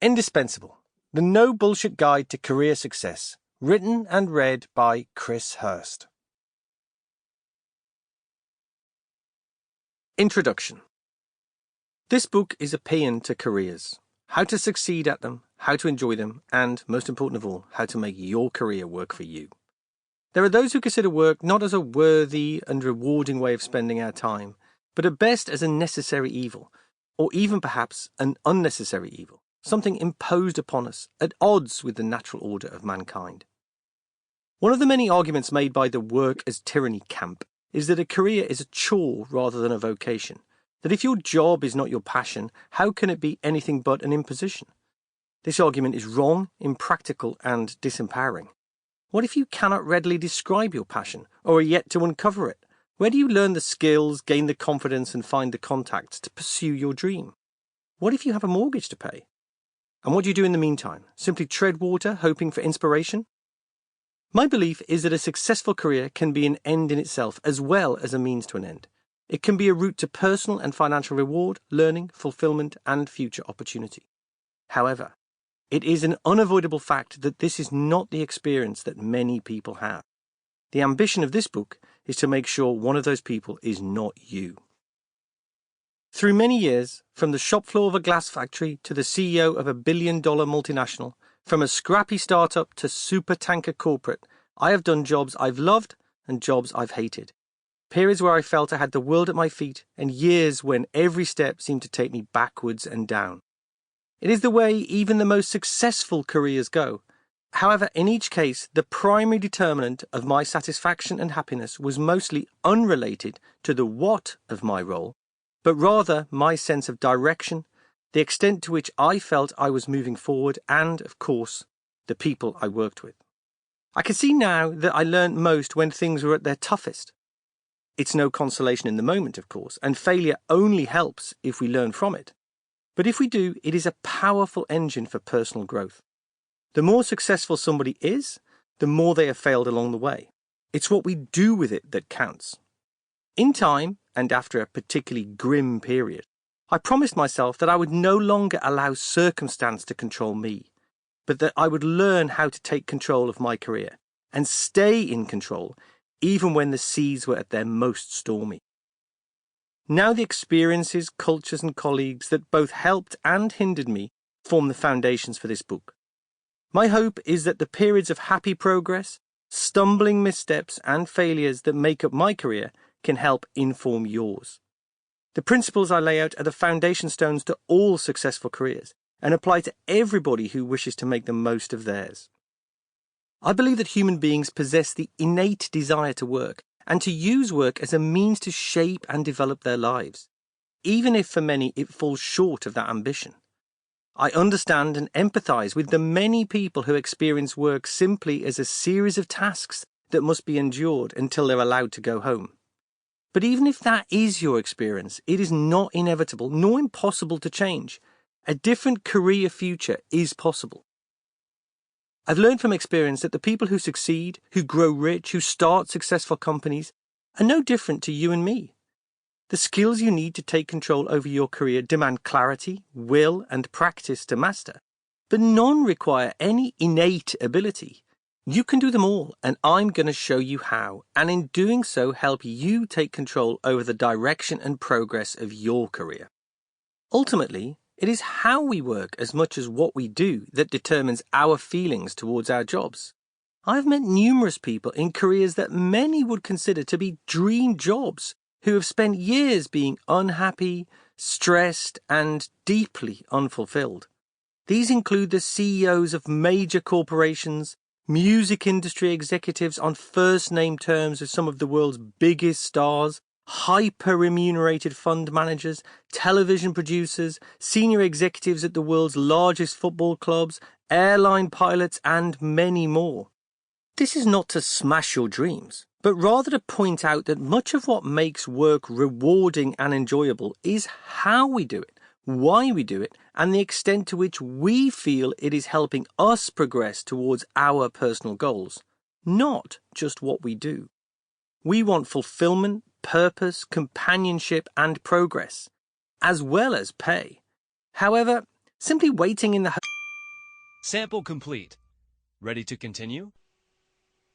Indispensable, the No Bullshit Guide to Career Success, written and read by Chris Hirst. Introduction. This book is a paean to careers, how to succeed at them, how to enjoy them, and, most important of all, how to make your career work for you. There are those who consider work not as a worthy and rewarding way of spending our time, but at best as a necessary evil, or even perhaps an unnecessary evil, something imposed upon us, at odds with the natural order of mankind. One of the many arguments made by the work as tyranny camp is that a career is a chore rather than a vocation, that if your job is not your passion, how can it be anything but an imposition? This argument is wrong, impractical, and disempowering. What if you cannot readily describe your passion, or are yet to uncover it? Where do you learn the skills, gain the confidence, and find the contacts to pursue your dream? What if you have a mortgage to pay? And what do you do in the meantime? Simply tread water, hoping for inspiration? My belief is that a successful career can be an end in itself as well as a means to an end. It can be a route to personal and financial reward, learning, fulfillment, and future opportunity. However, it is an unavoidable fact that this is not the experience that many people have. The ambition of this book is to make sure one of those people is not you. Through many years, from the shop floor of a glass factory to the CEO of $1 billion multinational, from a scrappy startup to supertanker corporate, I have done jobs I've loved and jobs I've hated. Periods where I felt I had the world at my feet, and years when every step seemed to take me backwards and down. It is the way even the most successful careers go. However, in each case, the primary determinant of my satisfaction and happiness was mostly unrelated to the what of my role, but rather my sense of direction, the extent to which I felt I was moving forward, and, of course, the people I worked with. I can see now that I learned most when things were at their toughest. It's no consolation in the moment, of course, and failure only helps if we learn from it. But if we do, it is a powerful engine for personal growth. The more successful somebody is, the more they have failed along the way. It's what we do with it that counts. In time, and after a particularly grim period, I promised myself that I would no longer allow circumstance to control me, but that I would learn how to take control of my career and stay in control even when the seas were at their most stormy. Now the experiences, cultures, and colleagues that both helped and hindered me form the foundations for this book. My hope is that the periods of happy progress, stumbling missteps, and failures that make up my career can help inform yours. The principles I lay out are the foundation stones to all successful careers and apply to everybody who wishes to make the most of theirs. I believe that human beings possess the innate desire to work and to use work as a means to shape and develop their lives, even if for many it falls short of that ambition. I understand and empathise with the many people who experience work simply as a series of tasks that must be endured until they're allowed to go home. But even if that is your experience, it is not inevitable nor impossible to change. A different career future is possible. I've learned from experience that the people who succeed, who grow rich, who start successful companies, are no different to you and me. The skills you need to take control over your career demand clarity, will, and practice to master, but none require any innate ability. You can do them all, and I'm going to show you how, and in doing so help you take control over the direction and progress of your career. Ultimately, it is how we work as much as what we do that determines our feelings towards our jobs. I've met numerous people in careers that many would consider to be dream jobs who have spent years being unhappy, stressed, and deeply unfulfilled. These include the CEOs of major corporations, music industry executives on first-name terms with some of the world's biggest stars, hyper-remunerated fund managers, television producers, senior executives at the world's largest football clubs, airline pilots, and many more. This is not to smash your dreams, but rather to point out that much of what makes work rewarding and enjoyable is how we do it, why we do it, and the extent to which we feel it is helping us progress towards our personal goals, not just what we do. We want fulfillment, purpose, companionship, and progress, as well as pay. However, simply waiting in the Sample complete. Ready to continue?